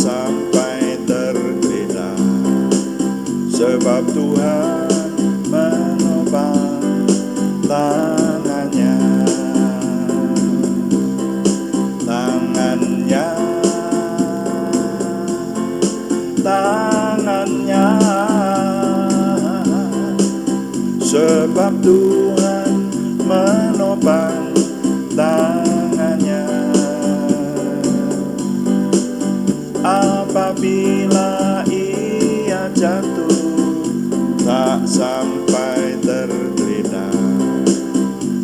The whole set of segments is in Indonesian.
sampai tergeletak, sebab Tuhan menopang tangannya. Sebab Tuhan menopang tangannya. Apabila ia jatuh, tak sampai tergeletak,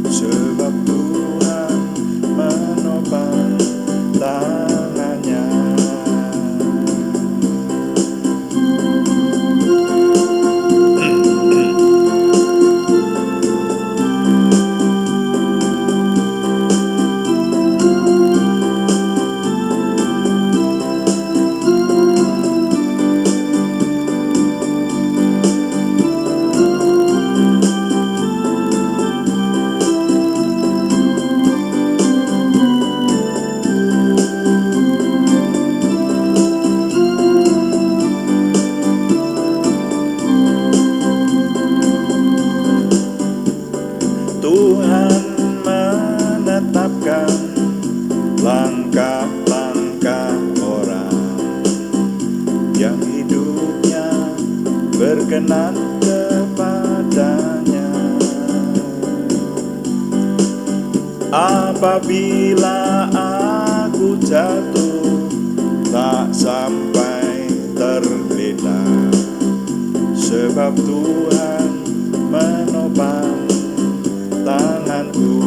sebab Tuhan menopang tangannya. Tuhan menetapkan langkah-langkah orang yang hidupnya berkenan kepadanya. Apabila aku jatuh, tak sampai tergeletak, sebab Tuhan menopang tanganku.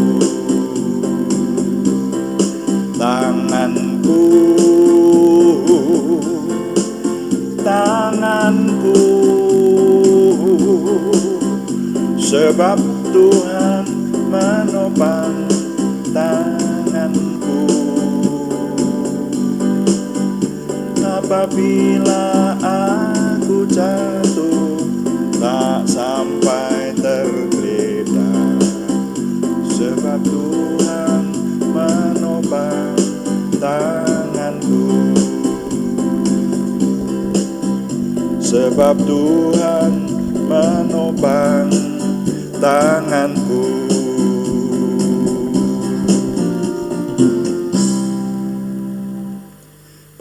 Sebab Tuhan menopang tanganku. Apabila aku jatuh, tak sampai tergeletak, sebab Tuhan menopang tanganku. Sebab Tuhan menopang tanganku.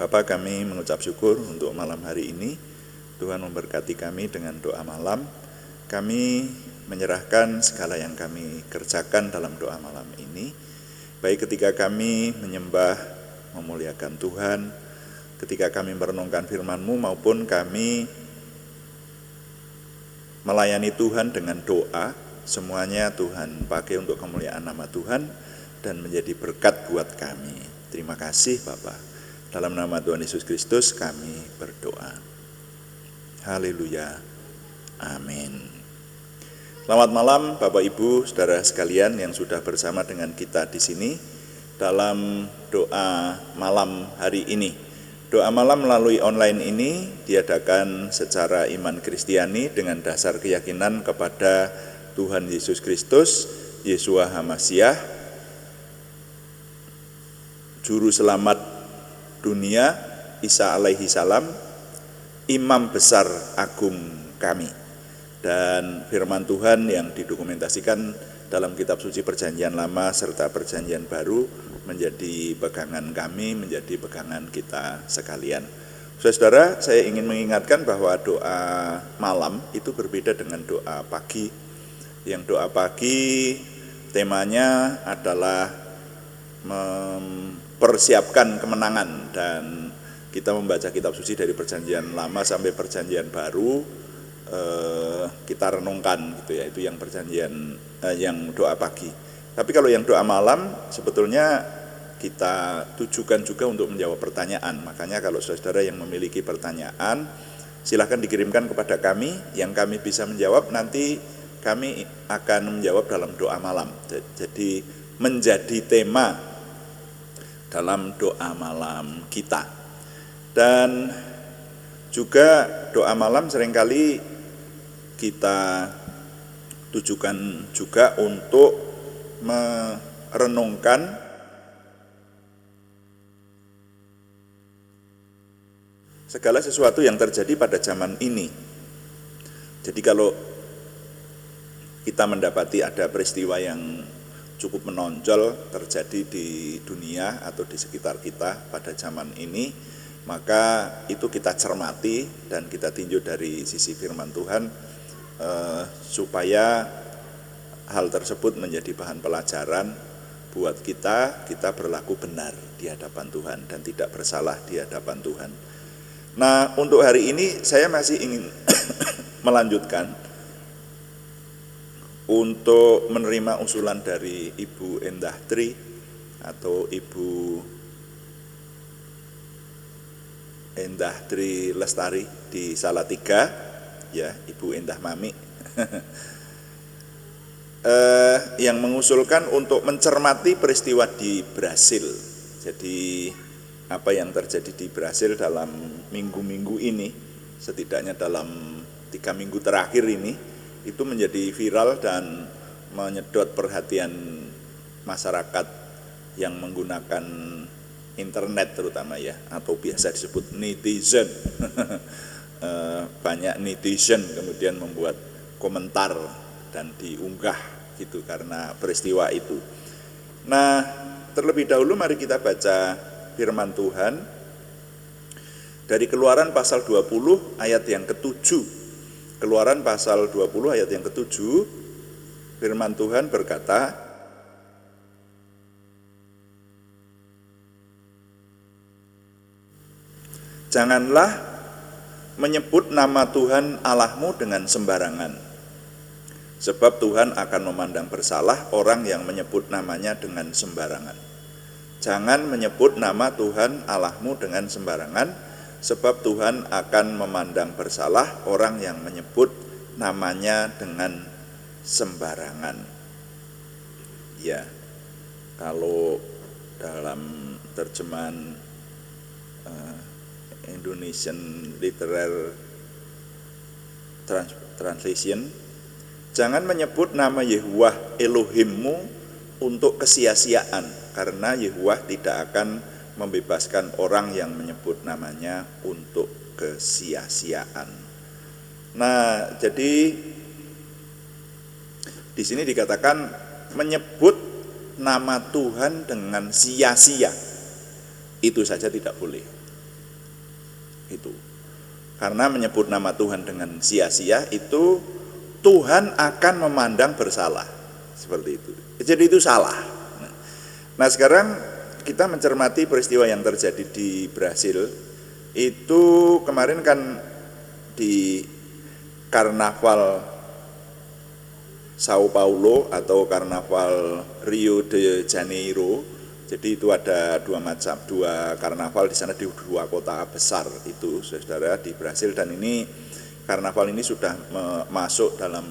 Bapa, kami mengucap syukur untuk malam hari ini. Tuhan memberkati kami dengan doa malam. Kami menyerahkan segala yang kami kerjakan dalam doa malam ini, baik ketika kami menyembah, memuliakan Tuhan, ketika kami merenungkan firman-Mu, maupun kami melayani Tuhan dengan doa. Semuanya Tuhan pakai untuk kemuliaan nama Tuhan dan menjadi berkat buat kami. Terima kasih Bapa. Dalam nama Tuhan Yesus Kristus kami berdoa. Haleluya. Amin. Selamat malam Bapak Ibu, saudara sekalian yang sudah bersama dengan kita di sini dalam doa malam hari ini. Doa malam melalui online ini diadakan secara iman Kristiani dengan dasar keyakinan kepada Tuhan Yesus Kristus, Yeshua HaMasyiah, Juru Selamat dunia, Isa alaihi salam, Imam Besar Agung kami. Dan firman Tuhan yang didokumentasikan dalam kitab suci Perjanjian Lama serta Perjanjian Baru menjadi pegangan kami, menjadi pegangan kita sekalian. Saudara, saya ingin mengingatkan bahwa doa malam itu berbeda dengan doa pagi. Yang doa pagi temanya adalah mempersiapkan kemenangan, dan kita membaca kitab suci dari Perjanjian Lama sampai Perjanjian Baru, kita renungkan gitu ya, itu yang perjanjian yang doa pagi. Tapi kalau yang doa malam sebetulnya kita tujukan juga untuk menjawab pertanyaan. Makanya kalau saudara yang memiliki pertanyaan, silahkan dikirimkan kepada kami, yang kami bisa menjawab nanti kami akan menjawab dalam doa malam. Jadi menjadi tema dalam doa malam kita. Dan juga doa malam seringkali kita tujukan juga untuk merenungkan segala sesuatu yang terjadi pada zaman ini. Jadi kalau kita mendapati ada peristiwa yang cukup menonjol terjadi di dunia atau di sekitar kita pada zaman ini, maka itu kita cermati dan kita tinjau dari sisi firman Tuhan, supaya hal tersebut menjadi bahan pelajaran buat kita berlaku benar di hadapan Tuhan dan tidak bersalah di hadapan Tuhan. Nah, untuk hari ini saya masih ingin melanjutkan untuk menerima usulan dari Ibu Endah Tri atau Ibu Endah Tri Lestari di Salatiga, ya, Ibu Endah Mami, yang mengusulkan untuk mencermati peristiwa di Brasil. Jadi apa yang terjadi di Brasil dalam minggu-minggu ini, setidaknya dalam 3 minggu terakhir ini, itu menjadi viral dan menyedot perhatian masyarakat yang menggunakan internet terutama, ya, atau biasa disebut netizen. Banyak netizen kemudian membuat komentar dan diunggah gitu karena peristiwa itu. Nah, terlebih dahulu mari kita baca firman Tuhan dari Keluaran pasal 20 ayat yang ke-7. Keluaran pasal 20 ayat yang ke-7, firman Tuhan berkata, "Janganlah menyebut nama Tuhan Allahmu dengan sembarangan, sebab Tuhan akan memandang bersalah orang yang menyebut namanya dengan sembarangan." Jangan menyebut nama Tuhan Allahmu dengan sembarangan, sebab Tuhan akan memandang bersalah orang yang menyebut namanya dengan sembarangan. Ya, kalau dalam terjemahan Indonesian Literal Translation, jangan menyebut nama Yehuwah Elohimmu untuk kesia-siaan, karena Yehuwah tidak akan membebaskan orang yang menyebut namanya untuk kesia-siaan. Nah, jadi di sini dikatakan menyebut nama Tuhan dengan sia-sia, itu saja tidak boleh. Itu karena menyebut nama Tuhan dengan sia-sia itu Tuhan akan memandang bersalah, seperti itu. Jadi itu salah. Nah, sekarang kita mencermati peristiwa yang terjadi di Brasil. Itu kemarin kan di Karnaval Sao Paulo atau Karnaval Rio de Janeiro. Jadi itu ada dua karnaval di sana di 2 kota besar itu, saudara, di Brasil. Dan ini karnaval ini sudah masuk dalam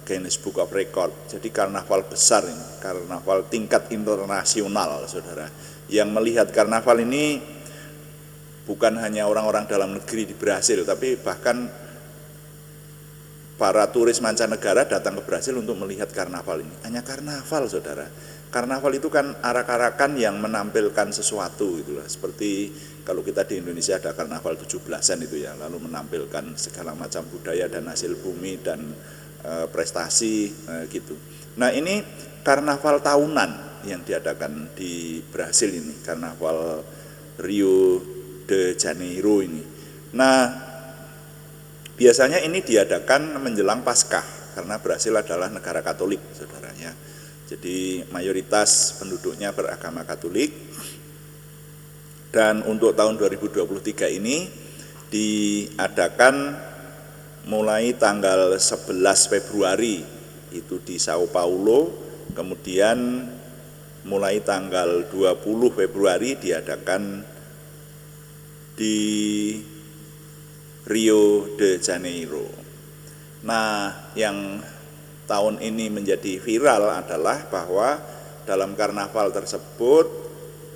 Guinness Book of Record. Jadi karnaval besar ini, karnaval tingkat internasional, saudara. Yang melihat karnaval ini bukan hanya orang-orang dalam negeri di Brasil, tapi bahkan para turis mancanegara datang ke Brasil untuk melihat karnaval ini. Hanya karnaval, saudara. Karnaval itu kan arak-arakan yang menampilkan sesuatu itulah. Seperti kalau kita di Indonesia ada karnaval 17-an itu, ya, lalu menampilkan segala macam budaya dan hasil bumi dan prestasi gitu. Nah, ini karnaval tahunan yang diadakan di Brasil ini, karnaval Rio de Janeiro ini. Nah, biasanya ini diadakan menjelang Paskah karena Brasil adalah negara Katolik, saudaranya. Jadi mayoritas penduduknya beragama Katolik. Dan untuk tahun 2023 ini diadakan mulai tanggal 11 Februari itu di Sao Paulo, kemudian mulai tanggal 20 Februari diadakan di Rio de Janeiro. Nah, yang tahun ini menjadi viral adalah bahwa dalam karnaval tersebut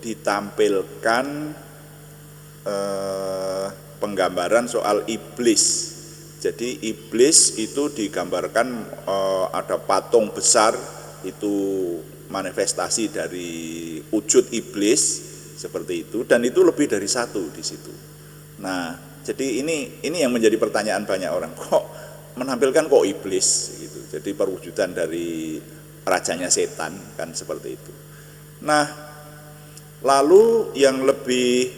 ditampilkan penggambaran soal iblis. Jadi iblis itu digambarkan ada patung besar, itu manifestasi dari wujud iblis seperti itu, dan itu lebih dari satu di situ. Nah, jadi ini yang menjadi pertanyaan banyak orang, kok menampilkan kok iblis gitu. Jadi perwujudan dari rajanya setan kan seperti itu. Nah, lalu yang lebih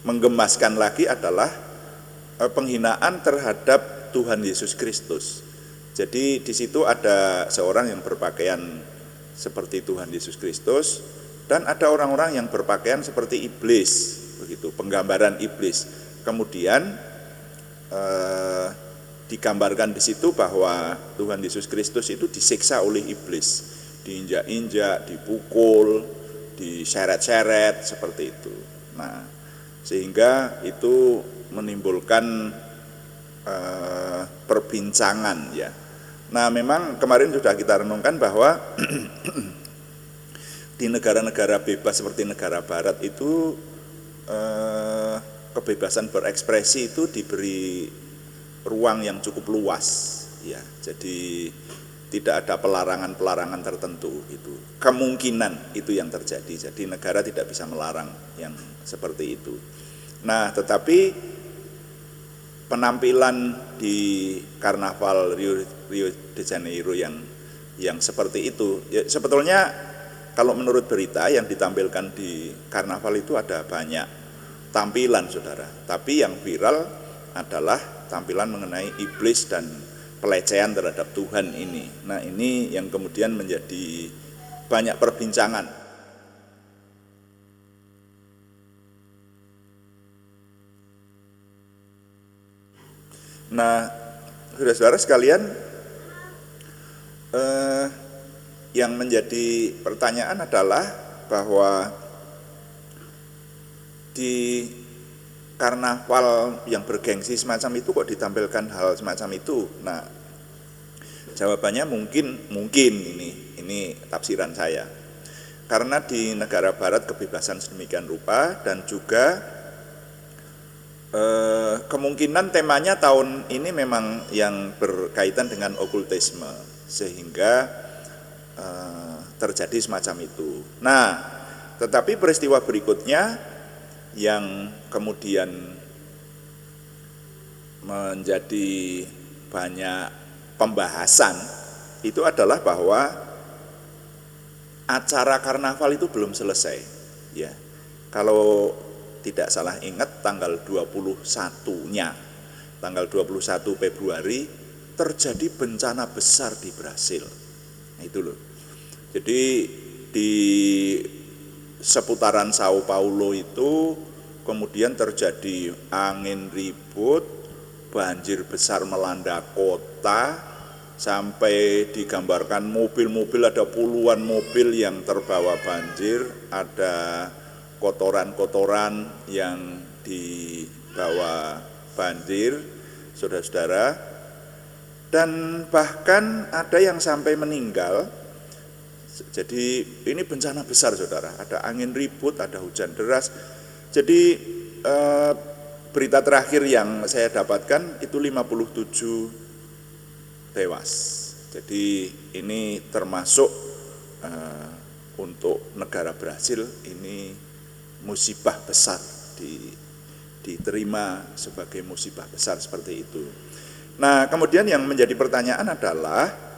menggemaskan lagi adalah penghinaan terhadap Tuhan Yesus Kristus. Jadi di situ ada seorang yang berpakaian seperti Tuhan Yesus Kristus dan ada orang-orang yang berpakaian seperti iblis, begitu, penggambaran iblis. Kemudian digambarkan di situ bahwa Tuhan Yesus Kristus itu disiksa oleh iblis, diinjak-injak, dipukul, diseret-seret seperti itu. Nah, sehingga itu menimbulkan perbincangan ya. Nah, memang kemarin sudah kita renungkan bahwa di negara-negara bebas seperti negara barat itu kebebasan berekspresi itu diberi ruang yang cukup luas ya. Jadi tidak ada pelarangan-pelarangan tertentu itu. Kemungkinan itu yang terjadi. Jadi negara tidak bisa melarang yang seperti itu. Nah, tetapi penampilan di Karnaval Rio de Janeiro yang seperti itu ya, sebetulnya kalau menurut berita yang ditampilkan di Karnaval itu ada banyak tampilan, saudara, tapi yang viral adalah tampilan mengenai iblis dan pelecehan terhadap Tuhan ini. Nah, ini yang kemudian menjadi banyak perbincangan. Nah, saudara-saudara sekalian, yang menjadi pertanyaan adalah bahwa di karnaval yang bergengsi semacam itu kok ditampilkan hal semacam itu. Nah, jawabannya mungkin ini tafsiran saya. Karena di negara barat kebebasan sedemikian rupa dan juga kemungkinan temanya tahun ini memang yang berkaitan dengan okultisme sehingga terjadi semacam itu. Nah, tetapi peristiwa berikutnya yang kemudian menjadi banyak pembahasan itu adalah bahwa acara karnaval itu belum selesai ya. Kalau tidak salah ingat tanggal 21-nya, tanggal 21 Februari terjadi bencana besar di Brasil. Nah, itu loh. Jadi di seputaran Sao Paulo itu kemudian terjadi angin ribut, banjir besar melanda kota, sampai digambarkan mobil-mobil, ada puluhan mobil yang terbawa banjir, ada kotoran-kotoran yang dibawa banjir, saudara-saudara, dan bahkan ada yang sampai meninggal. Jadi ini bencana besar, saudara, ada angin ribut, ada hujan deras. Jadi berita terakhir yang saya dapatkan itu 57 tewas. Jadi ini termasuk untuk negara Brasil ini musibah besar, diterima sebagai musibah besar seperti itu. Nah, kemudian yang menjadi pertanyaan adalah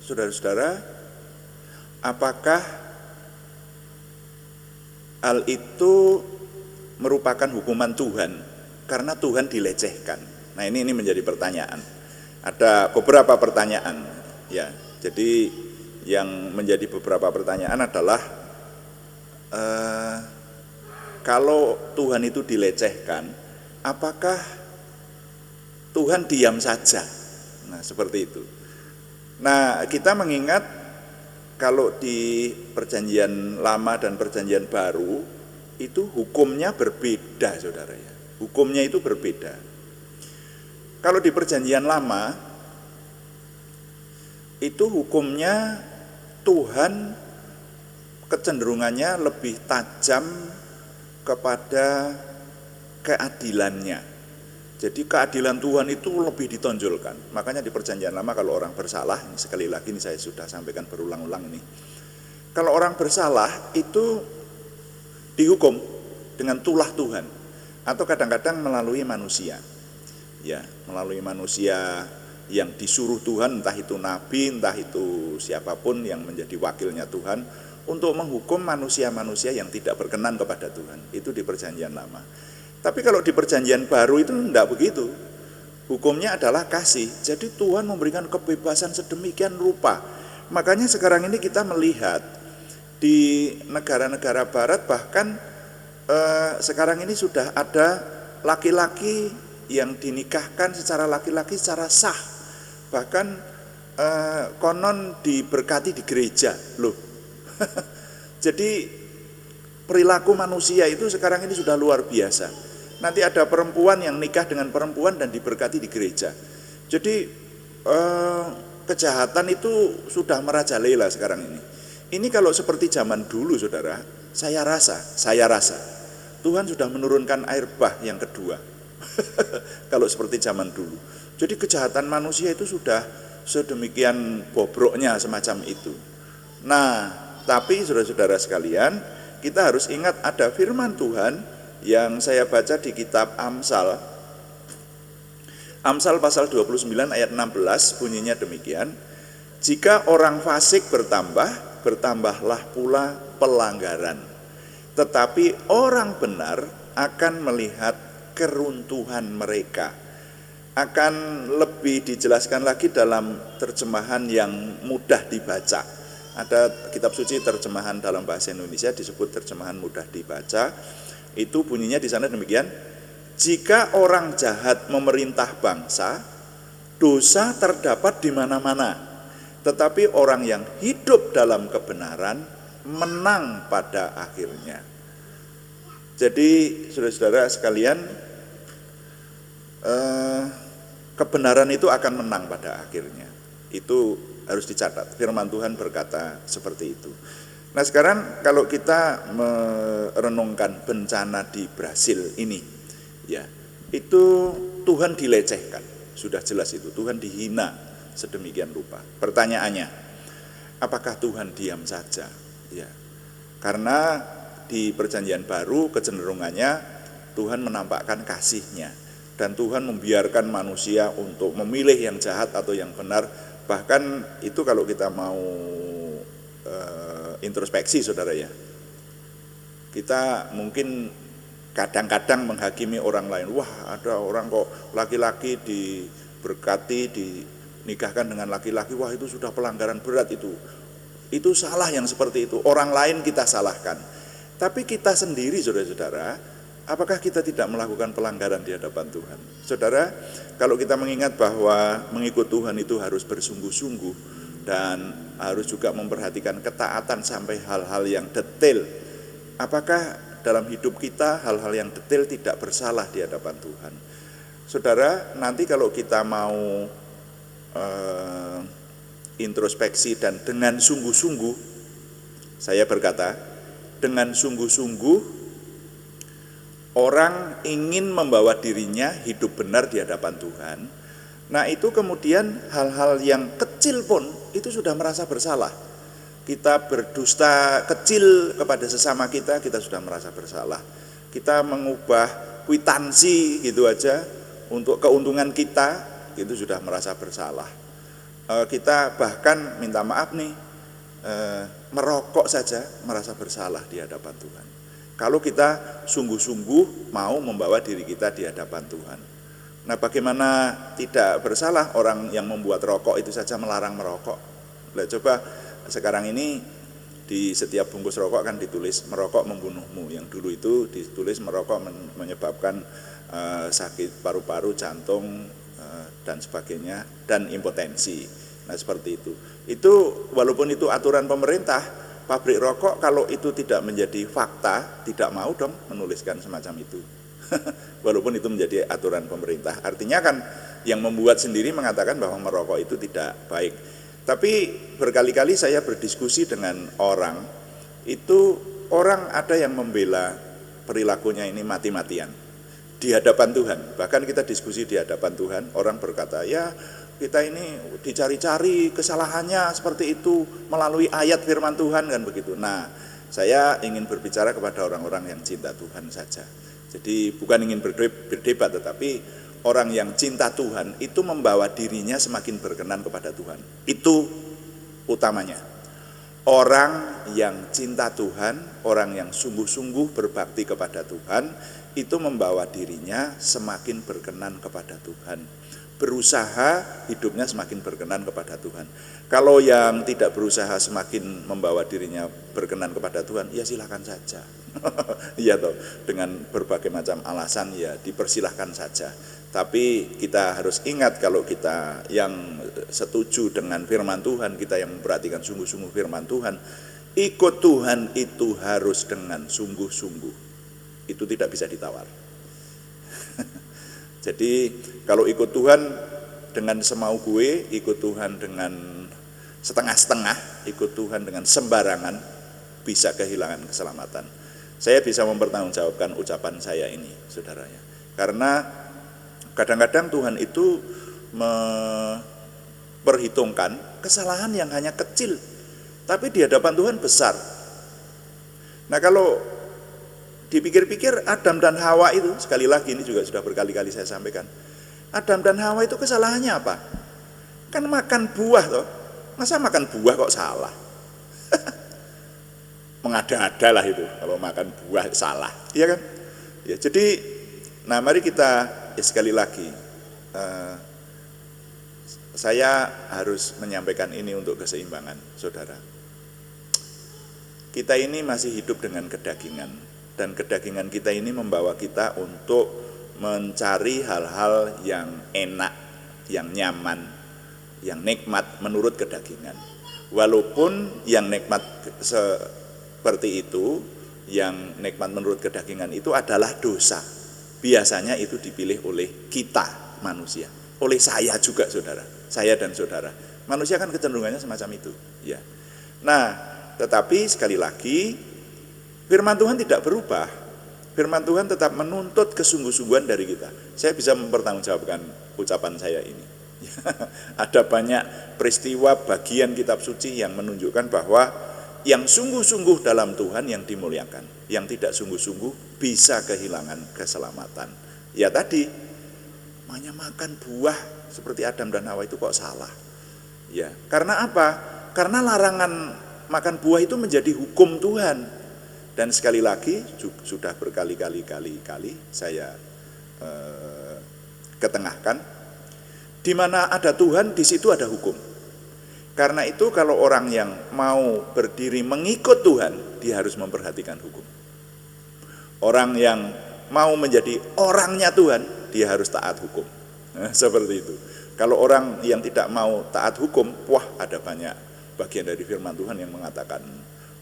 saudara-saudara, apakah hal itu merupakan hukuman Tuhan karena Tuhan dilecehkan? Nah, ini menjadi pertanyaan. Ada beberapa pertanyaan ya. Jadi yang menjadi beberapa pertanyaan adalah kalau Tuhan itu dilecehkan, apakah Tuhan diam saja? Nah, seperti itu. Nah, kita mengingat kalau di Perjanjian Lama dan Perjanjian Baru itu hukumnya berbeda, saudara ya. Hukumnya itu berbeda. Kalau di Perjanjian Lama itu hukumnya Tuhan kecenderungannya lebih tajam kepada keadilannya. Jadi keadilan Tuhan itu lebih ditonjolkan. Makanya di Perjanjian Lama kalau orang bersalah, ini sekali lagi ini saya sudah sampaikan berulang-ulang ini. Kalau orang bersalah itu dihukum, dengan tulah Tuhan, atau kadang-kadang melalui manusia. Ya, melalui manusia yang disuruh Tuhan, entah itu nabi, entah itu siapapun yang menjadi wakilnya Tuhan, untuk menghukum manusia-manusia yang tidak berkenan kepada Tuhan. Itu di perjanjian lama. Tapi kalau di perjanjian baru itu tidak begitu. Hukumnya adalah kasih. Jadi Tuhan memberikan kebebasan sedemikian rupa. Makanya sekarang ini kita melihat di negara-negara barat, bahkan sekarang ini sudah ada laki-laki yang dinikahkan secara laki-laki secara sah. Bahkan konon diberkati di gereja loh. Jadi perilaku manusia itu sekarang ini sudah luar biasa. Nanti ada perempuan yang nikah dengan perempuan dan diberkati di gereja. Jadi kejahatan itu sudah merajalela sekarang ini. Ini kalau seperti zaman dulu, saudara, saya rasa Tuhan sudah menurunkan air bah yang kedua. Kalau seperti zaman dulu. Jadi kejahatan manusia itu sudah sedemikian bobroknya semacam itu. Nah, tapi saudara-saudara sekalian, kita harus ingat ada firman Tuhan yang saya baca di kitab Amsal. Amsal pasal 29 ayat 16 bunyinya demikian. Jika orang fasik bertambah, bertambahlah pula pelanggaran. Tetapi orang benar akan melihat keruntuhan mereka. Akan lebih dijelaskan lagi dalam terjemahan yang mudah dibaca. Ada kitab suci terjemahan dalam bahasa Indonesia disebut terjemahan mudah dibaca. Itu bunyinya di sana demikian. Jika orang jahat memerintah bangsa, dosa terdapat di mana-mana. Tetapi orang yang hidup dalam kebenaran menang pada akhirnya. Jadi saudara-saudara sekalian, kebenaran itu akan menang pada akhirnya. Itu harus dicatat, firman Tuhan berkata seperti itu. Nah sekarang kalau kita merenungkan bencana di Brasil ini, ya itu Tuhan dilecehkan, sudah jelas itu, Tuhan dihina sedemikian rupa. Pertanyaannya, apakah Tuhan diam saja? Ya, karena di perjanjian baru kecenderungannya Tuhan menampakkan kasih-Nya, dan Tuhan membiarkan manusia untuk memilih yang jahat atau yang benar. Bahkan itu kalau kita mau introspeksi, saudara ya, kita mungkin kadang-kadang menghakimi orang lain. Wah, ada orang kok laki-laki diberkati, dinikahkan dengan laki-laki, wah itu sudah pelanggaran berat itu. Itu salah yang seperti itu. Orang lain kita salahkan. Tapi kita sendiri, saudara-saudara, apakah kita tidak melakukan pelanggaran di hadapan Tuhan? Saudara, kalau kita mengingat bahwa mengikut Tuhan itu harus bersungguh-sungguh dan harus juga memperhatikan ketaatan sampai hal-hal yang detail. Apakah dalam hidup kita hal-hal yang detail tidak bersalah di hadapan Tuhan? Saudara, nanti kalau kita mau introspeksi dan dengan sungguh-sungguh, saya berkata, dengan sungguh-sungguh orang ingin membawa dirinya hidup benar di hadapan Tuhan. Nah itu kemudian hal-hal yang kecil pun itu sudah merasa bersalah. Kita berdusta kecil kepada sesama kita sudah merasa bersalah. Kita mengubah kwitansi gitu aja untuk keuntungan kita, itu sudah merasa bersalah. Kita bahkan minta maaf nih, merokok saja merasa bersalah di hadapan Tuhan. Kalau kita sungguh-sungguh mau membawa diri kita di hadapan Tuhan. Nah bagaimana tidak bersalah orang yang membuat rokok itu saja melarang merokok. Lihat coba sekarang ini di setiap bungkus rokok kan ditulis merokok membunuhmu. Yang dulu itu ditulis merokok menyebabkan sakit paru-paru, jantung dan sebagainya, dan impotensi. Nah seperti itu. Itu walaupun itu aturan pemerintah, pabrik rokok kalau itu tidak menjadi fakta, tidak mau dong menuliskan semacam itu. Walaupun itu menjadi aturan pemerintah. Artinya kan yang membuat sendiri mengatakan bahwa merokok itu tidak baik. Tapi berkali-kali saya berdiskusi dengan orang, itu orang ada yang membela perilakunya ini mati-matian di hadapan Tuhan. Bahkan kita diskusi di hadapan Tuhan, orang berkata, ya kita ini dicari-cari kesalahannya seperti itu melalui ayat firman Tuhan kan begitu. Nah, saya ingin berbicara kepada orang-orang yang cinta Tuhan saja. Jadi bukan ingin berdebat, tetapi orang yang cinta Tuhan itu membawa dirinya semakin berkenan kepada Tuhan. Itu utamanya. Orang yang cinta Tuhan, orang yang sungguh-sungguh berbakti kepada Tuhan, itu membawa dirinya semakin berkenan kepada Tuhan. Berusaha hidupnya semakin berkenan kepada Tuhan. Kalau yang tidak berusaha semakin membawa dirinya berkenan kepada Tuhan, ya silakan saja. Iya toh, dengan berbagai macam alasan ya dipersilahkan saja. Tapi kita harus ingat, kalau kita yang setuju dengan firman Tuhan, kita yang memperhatikan sungguh-sungguh firman Tuhan, ikut Tuhan itu harus dengan sungguh-sungguh. Itu tidak bisa ditawar. Jadi kalau ikut Tuhan dengan semau gue, ikut Tuhan dengan setengah-setengah, ikut Tuhan dengan sembarangan, bisa kehilangan keselamatan. Saya bisa mempertanggungjawabkan ucapan saya ini, saudaranya. Karena kadang-kadang Tuhan itu memperhitungkan kesalahan yang hanya kecil, tapi di hadapan Tuhan besar. Nah, kalau dipikir-pikir, Adam dan Hawa itu, sekali lagi ini juga sudah berkali-kali saya sampaikan, Adam dan Hawa itu kesalahannya apa? Kan makan buah toh. Masa makan buah kok salah? Mengada-ada lah itu, kalau makan buah salah, iya kan? Ya, jadi, nah mari kita sekali lagi, saya harus menyampaikan ini untuk keseimbangan, saudara. Kita ini masih hidup dengan kedagingan. Dan kedagingan kita ini membawa kita untuk mencari hal-hal yang enak, yang nyaman, yang nikmat menurut kedagingan. Walaupun yang nikmat seperti itu, yang nikmat menurut kedagingan itu adalah dosa. Biasanya itu dipilih oleh kita manusia, oleh saya juga, saudara, saya dan saudara. Manusia kan kecenderungannya semacam itu, ya. Nah, tetapi sekali lagi, firman Tuhan tidak berubah. Firman Tuhan tetap menuntut kesungguh-sungguhan dari kita. Saya bisa mempertanggungjawabkan ucapan saya ini. Ada banyak peristiwa bagian kitab suci yang menunjukkan bahwa yang sungguh-sungguh dalam Tuhan yang dimuliakan, yang tidak sungguh-sungguh bisa kehilangan keselamatan. Ya tadi, hanya makan buah seperti Adam dan Hawa itu kok salah? Ya, karena apa? Karena larangan makan buah itu menjadi hukum Tuhan. Dan sekali lagi, sudah berkali-kali saya ketengahkan, di mana ada Tuhan, di situ ada hukum. Karena itu kalau orang yang mau berdiri mengikut Tuhan, dia harus memperhatikan hukum. Orang yang mau menjadi orangnya Tuhan, dia harus taat hukum. Nah, seperti itu. Kalau orang yang tidak mau taat hukum, wah ada banyak bagian dari firman Tuhan yang mengatakan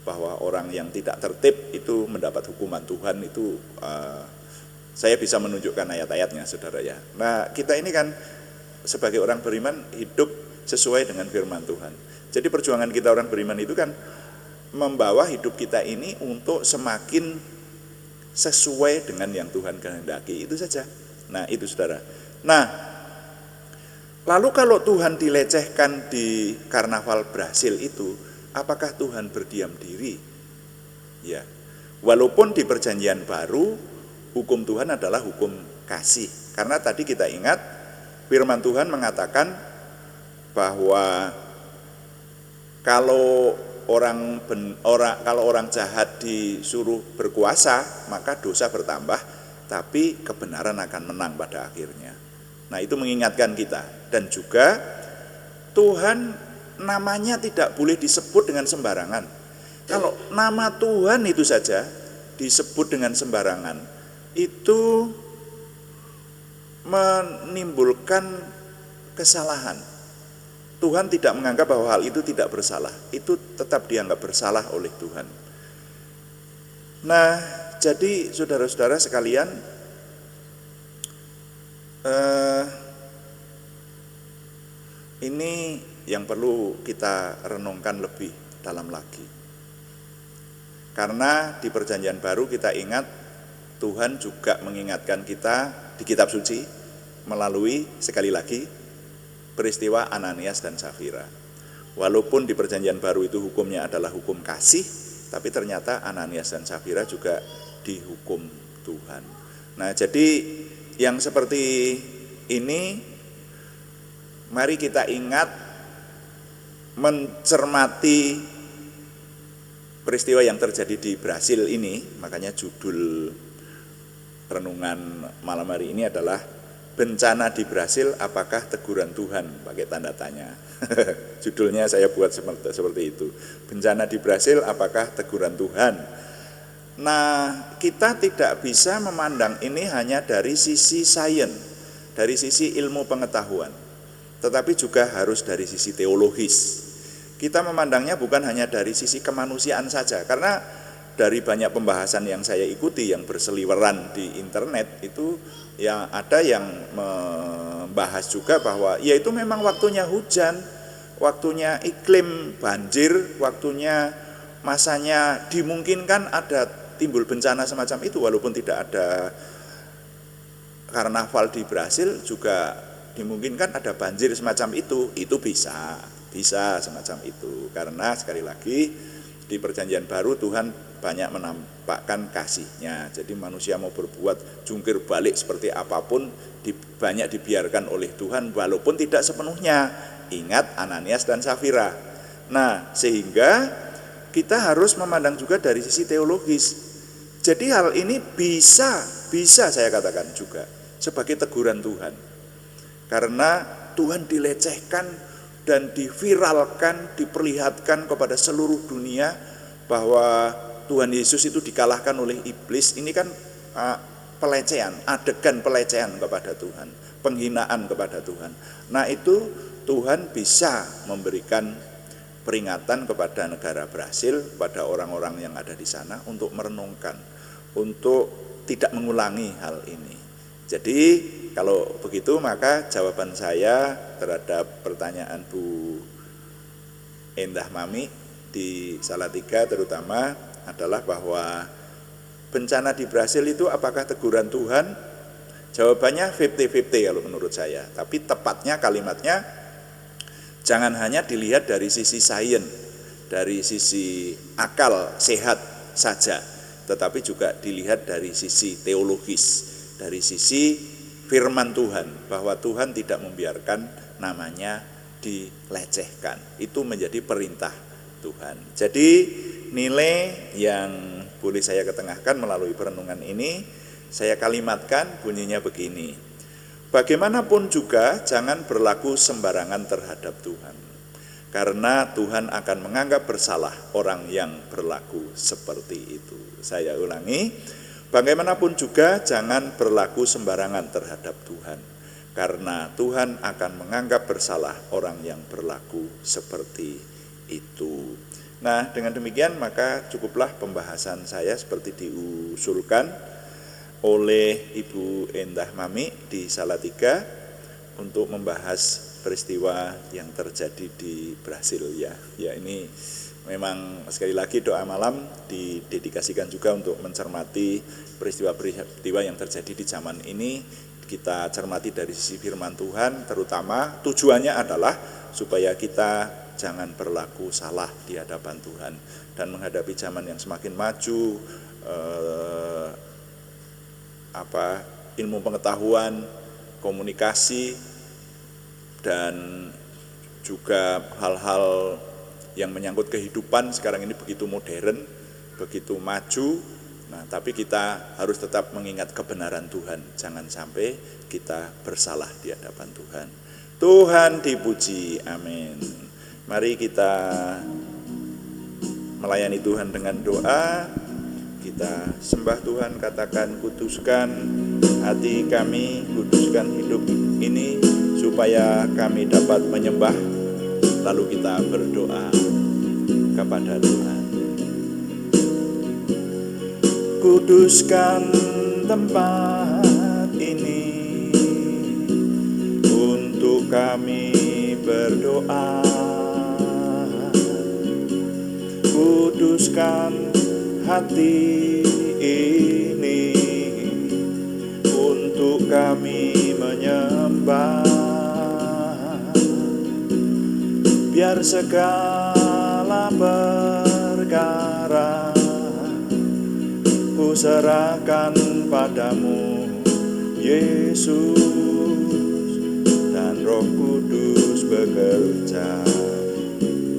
bahwa orang yang tidak tertib itu mendapat hukuman Tuhan. Itu saya bisa menunjukkan ayat-ayatnya, saudara ya. Nah, kita ini kan sebagai orang beriman hidup sesuai dengan firman Tuhan. Jadi perjuangan kita orang beriman itu kan membawa hidup kita ini untuk semakin sesuai dengan yang Tuhan kehendaki, itu saja. Nah, itu saudara. Nah, lalu kalau Tuhan dilecehkan di karnaval Brasil itu, apakah Tuhan berdiam diri? Ya, walaupun di perjanjian baru hukum Tuhan adalah hukum kasih. Karena tadi kita ingat firman Tuhan mengatakan bahwa kalau orang jahat disuruh berkuasa, maka dosa bertambah, tapi kebenaran akan menang pada akhirnya. Nah, itu mengingatkan kita. Dan juga Tuhan namanya tidak boleh disebut dengan sembarangan. Kalau nama Tuhan itu saja disebut dengan sembarangan, itu menimbulkan kesalahan. Tuhan tidak menganggap bahwa hal itu tidak bersalah, itu tetap dianggap bersalah oleh Tuhan. Nah, jadi saudara-saudara sekalian, ini yang perlu kita renungkan lebih dalam lagi. Karena di perjanjian baru kita ingat, Tuhan juga mengingatkan kita di kitab suci melalui, sekali lagi, peristiwa Ananias dan Safira. Walaupun di perjanjian baru itu hukumnya adalah hukum kasih, tapi ternyata Ananias dan Safira juga dihukum Tuhan. Nah, jadi yang seperti ini mari kita ingat, mencermati peristiwa yang terjadi di Brasil ini. Makanya judul renungan malam hari ini adalah bencana di Brasil, apakah teguran Tuhan, pakai tanda tanya. Judulnya saya buat seperti itu. Bencana di Brasil, apakah teguran Tuhan. Nah, kita tidak bisa memandang ini hanya dari sisi sains, dari sisi ilmu pengetahuan, tetapi juga harus dari sisi teologis. Kita memandangnya bukan hanya dari sisi kemanusiaan saja, karena dari banyak pembahasan yang saya ikuti yang berseliweran di internet itu ya ada yang membahas juga bahwa ya itu memang waktunya hujan, waktunya iklim banjir, waktunya masanya dimungkinkan ada timbul bencana semacam itu, walaupun tidak ada karnaval di Brasil juga dimungkinkan ada banjir semacam itu bisa semacam itu, karena sekali lagi di Perjanjian Baru Tuhan banyak menampakkan kasih-Nya. Jadi manusia mau berbuat jungkir balik seperti apapun banyak dibiarkan oleh Tuhan walaupun tidak sepenuhnya. Ingat Ananias dan Safira. Nah, sehingga kita harus memandang juga dari sisi teologis. Jadi hal ini bisa saya katakan juga sebagai teguran Tuhan. Karena Tuhan dilecehkan dan diviralkan, diperlihatkan kepada seluruh dunia bahwa Tuhan Yesus itu dikalahkan oleh iblis. Ini kan pelecehan, adegan pelecehan kepada Tuhan, penghinaan kepada Tuhan. Nah, itu Tuhan bisa memberikan peringatan kepada negara Brasil, pada orang-orang yang ada di sana untuk merenungkan, untuk tidak mengulangi hal ini. Jadi kalau begitu maka jawaban saya terhadap pertanyaan Bu Endah Mami di Salatiga terutama adalah bahwa bencana di Brasil itu apakah teguran Tuhan? Jawabannya 50-50 kalau menurut saya. Tapi tepatnya kalimatnya jangan hanya dilihat dari sisi sains, dari sisi akal sehat saja, tetapi juga dilihat dari sisi teologis, dari sisi firman Tuhan, bahwa Tuhan tidak membiarkan namanya dilecehkan. Itu menjadi perintah Tuhan. Jadi nilai yang boleh saya ketengahkan melalui perenungan ini, saya kalimatkan bunyinya begini: bagaimanapun juga jangan berlaku sembarangan terhadap Tuhan, karena Tuhan akan menganggap bersalah orang yang berlaku seperti itu. Saya ulangi, bagaimanapun juga jangan berlaku sembarangan terhadap Tuhan, karena Tuhan akan menganggap bersalah orang yang berlaku seperti itu. Nah, dengan demikian maka cukuplah pembahasan saya seperti diusulkan oleh Ibu Endah Mami di Salatiga untuk membahas peristiwa yang terjadi di Brasil ya. Ya, ini memang sekali lagi doa malam didedikasikan juga untuk mencermati peristiwa-peristiwa yang terjadi di zaman ini. Kita cermati dari sisi firman Tuhan, terutama tujuannya adalah supaya kita jangan berlaku salah di hadapan Tuhan dan menghadapi zaman yang semakin maju, ilmu pengetahuan, komunikasi, dan juga hal-hal yang menyangkut kehidupan sekarang ini begitu modern, begitu maju. Nah, tapi kita harus tetap mengingat kebenaran Tuhan, jangan sampai kita bersalah di hadapan Tuhan. Tuhan dipuji, amin. Mari kita melayani Tuhan dengan doa. Kita sembah Tuhan, katakan, kuduskan hati kami, kuduskan hidup ini, supaya kami dapat menyembah. Lalu kita berdoa kepada Tuhan. Kuduskan tempat ini untuk kami berdoa. Kuduskan hati ini untuk kami menyembah. Biar segala perkara ku serahkan padamu, Yesus, dan Roh Kudus bekerja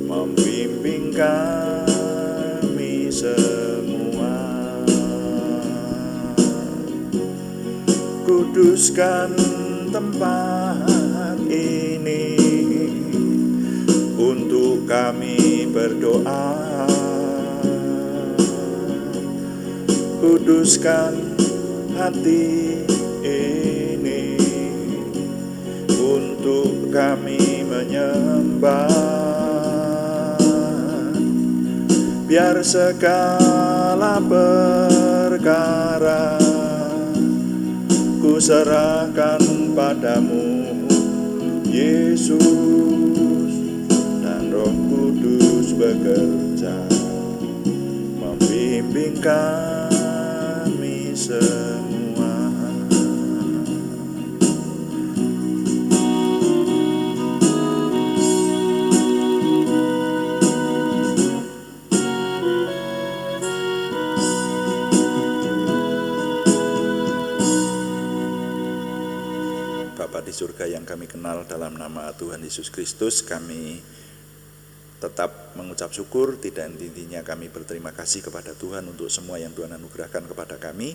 membimbing kami semua. Kuduskan tempat ini untuk kami berdoa. Kuduskan hati ini untuk kami menyembah. Biar segala perkara ku serahkan padamu, Yesus, dan Roh Kudus bekerja membimbing kami semua. Bapa di surga yang kami kenal, dalam nama Tuhan Yesus Kristus kami tetap mengucap syukur. Tidak henti-hentinya kami berterima kasih kepada Tuhan untuk semua yang Tuhan anugerahkan kepada kami.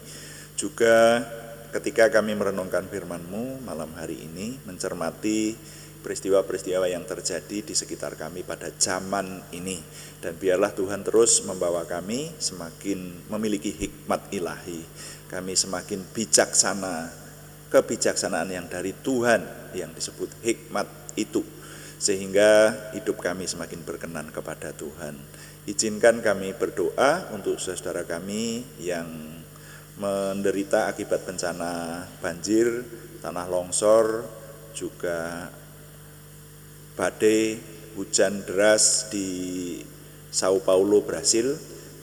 Juga ketika kami merenungkan firman-Mu malam hari ini, mencermati peristiwa-peristiwa yang terjadi di sekitar kami pada zaman ini. Dan biarlah Tuhan terus membawa kami semakin memiliki hikmat ilahi. Kami semakin bijaksana, kebijaksanaan yang dari Tuhan yang disebut hikmat itu, sehingga hidup kami semakin berkenan kepada Tuhan. Izinkan kami berdoa untuk saudara kami yang menderita akibat bencana banjir, tanah longsor, juga badai hujan deras di Sao Paulo, Brasil.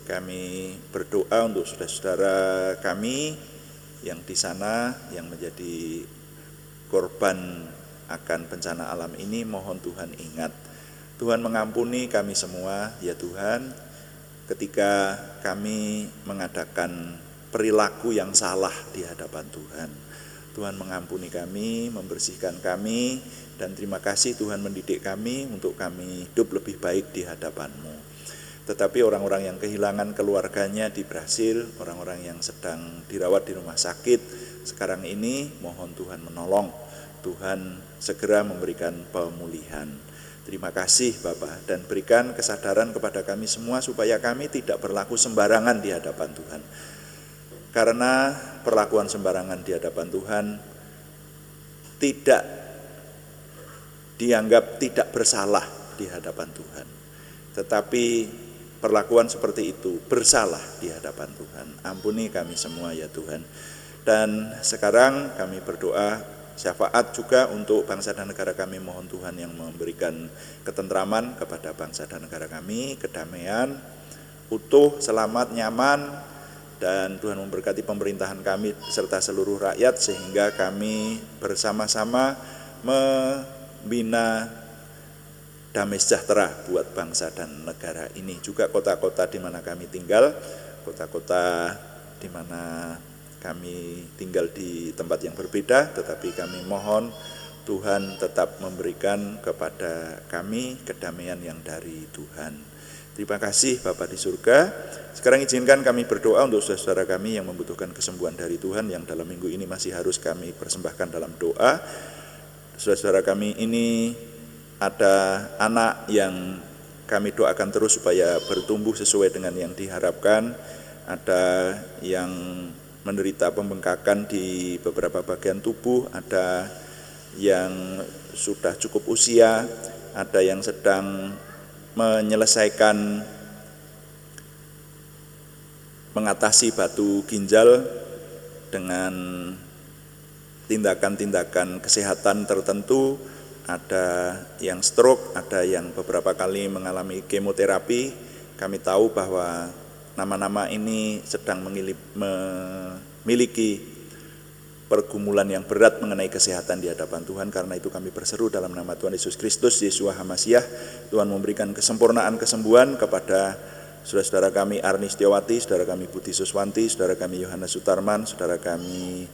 Kami berdoa untuk saudara-saudara kami yang di sana yang menjadi korban akan bencana alam ini. Mohon Tuhan ingat, Tuhan mengampuni kami semua ya Tuhan, ketika kami mengadakan perilaku yang salah di hadapan Tuhan. Tuhan mengampuni kami, membersihkan kami, dan terima kasih Tuhan mendidik kami untuk kami hidup lebih baik di hadapan-Mu. Tetapi orang-orang yang kehilangan keluarganya di Brasil, orang-orang yang sedang dirawat di rumah sakit sekarang ini, mohon Tuhan menolong, Tuhan segera memberikan pemulihan. Terima kasih Bapak, dan berikan kesadaran kepada kami semua supaya kami tidak berlaku sembarangan di hadapan Tuhan. Karena perlakuan sembarangan di hadapan Tuhan tidak dianggap tidak bersalah di hadapan Tuhan. Tetapi perlakuan seperti itu bersalah di hadapan Tuhan. Ampuni kami semua ya Tuhan. Dan sekarang kami berdoa syafaat juga untuk bangsa dan negara kami. Mohon Tuhan yang memberikan ketentraman kepada bangsa dan negara kami, kedamaian, utuh, selamat, nyaman, dan Tuhan memberkati pemerintahan kami serta seluruh rakyat, sehingga kami bersama-sama membina damai sejahtera buat bangsa dan negara ini. Juga kota-kota di mana kami tinggal, kota-kota di mana kami tinggal di tempat yang berbeda, tetapi kami mohon Tuhan tetap memberikan kepada kami kedamaian yang dari Tuhan. Terima kasih Bapa di surga. Sekarang izinkan kami berdoa untuk saudara kami yang membutuhkan kesembuhan dari Tuhan, yang dalam minggu ini masih harus kami persembahkan dalam doa. Saudara kami ini ada anak yang kami doakan terus supaya bertumbuh sesuai dengan yang diharapkan. Ada yang menderita pembengkakan di beberapa bagian tubuh, ada yang sudah cukup usia, ada yang sedang menyelesaikan mengatasi batu ginjal dengan tindakan-tindakan kesehatan tertentu. Ada yang stroke, ada yang beberapa kali mengalami kemoterapi. Kami tahu bahwa nama-nama ini sedang memiliki pergumulan yang berat mengenai kesehatan di hadapan Tuhan. Karena itu kami berseru dalam nama Tuhan Yesus Kristus, Yeshua HaMasyiah, Tuhan memberikan kesempurnaan kesembuhan kepada saudara-saudara kami Arni Setiawati, saudara kami Budi Suswanti, saudara kami Yohanes Sutarman, saudara kami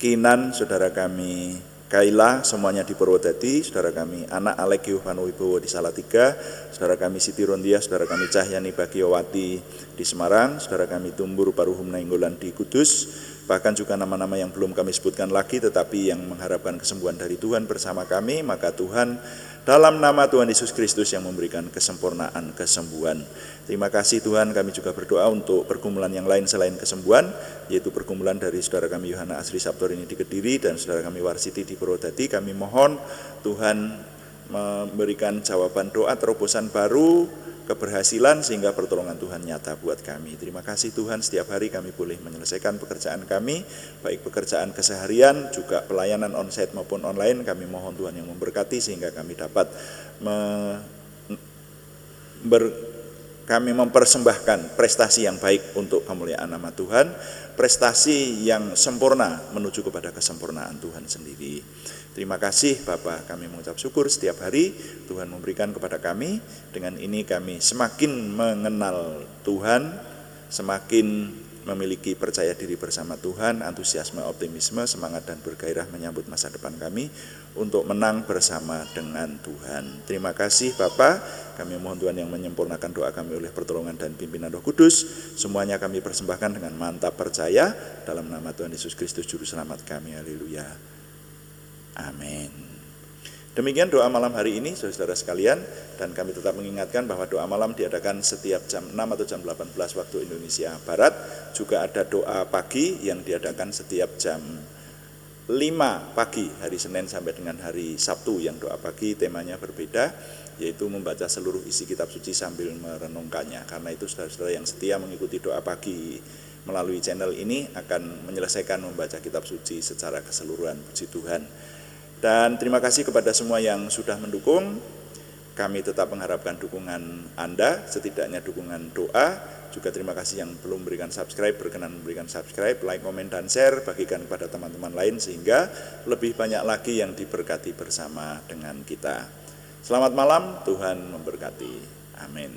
Kinan, saudara kami Kaila, semuanya di Purwodadi, saudara kami anak Alek Yohanowibowo di Salatiga, saudara kami Siti Rondia, saudara kami Cahyani Bagiowati di Semarang, saudara kami Tumbur Paruhum Nainggolan di Kudus, bahkan juga nama-nama yang belum kami sebutkan lagi tetapi yang mengharapkan kesembuhan dari Tuhan bersama kami, maka Tuhan dalam nama Tuhan Yesus Kristus yang memberikan kesempurnaan kesembuhan. Terima kasih Tuhan, kami juga berdoa untuk pergumulan yang lain selain kesembuhan, yaitu pergumulan dari saudara kami Yohana Asri Sabtorini di Kediri dan saudara kami Warsiti di Purwodadi. Kami mohon Tuhan memberikan jawaban doa terobosan baru, keberhasilan sehingga pertolongan Tuhan nyata buat kami. Terima kasih Tuhan, setiap hari kami boleh menyelesaikan pekerjaan kami, baik pekerjaan keseharian, juga pelayanan onsite maupun online. Kami mohon Tuhan yang memberkati sehingga kami dapat kami mempersembahkan prestasi yang baik untuk kemuliaan nama Tuhan, prestasi yang sempurna menuju kepada kesempurnaan Tuhan sendiri. Terima kasih Bapa, kami mengucap syukur setiap hari Tuhan memberikan kepada kami. Dengan ini kami semakin mengenal Tuhan, semakin memiliki percaya diri bersama Tuhan, antusiasme, optimisme, semangat dan bergairah menyambut masa depan kami untuk menang bersama dengan Tuhan. Terima kasih Bapa, kami mohon Tuhan yang menyempurnakan doa kami oleh pertolongan dan pimpinan Roh Kudus. Semuanya kami persembahkan dengan mantap percaya dalam nama Tuhan Yesus Kristus Juru Selamat kami. Haleluya. Amin. Demikian doa malam hari ini saudara-saudara sekalian, dan kami tetap mengingatkan bahwa doa malam diadakan setiap jam 6 atau jam 18 waktu Indonesia Barat. Juga ada doa pagi yang diadakan setiap jam 5 pagi hari Senin sampai dengan hari Sabtu, yang doa pagi temanya berbeda, yaitu membaca seluruh isi kitab suci sambil merenungkannya. Karena itu saudara-saudara yang setia mengikuti doa pagi melalui channel ini akan menyelesaikan membaca kitab suci secara keseluruhan. Puji Tuhan. Dan terima kasih kepada semua yang sudah mendukung. Kami tetap mengharapkan dukungan Anda, setidaknya dukungan doa. Juga terima kasih yang belum memberikan subscribe, berkenan memberikan subscribe, like, komen, dan share, bagikan kepada teman-teman lain sehingga lebih banyak lagi yang diberkati bersama dengan kita. Selamat malam, Tuhan memberkati. Amin.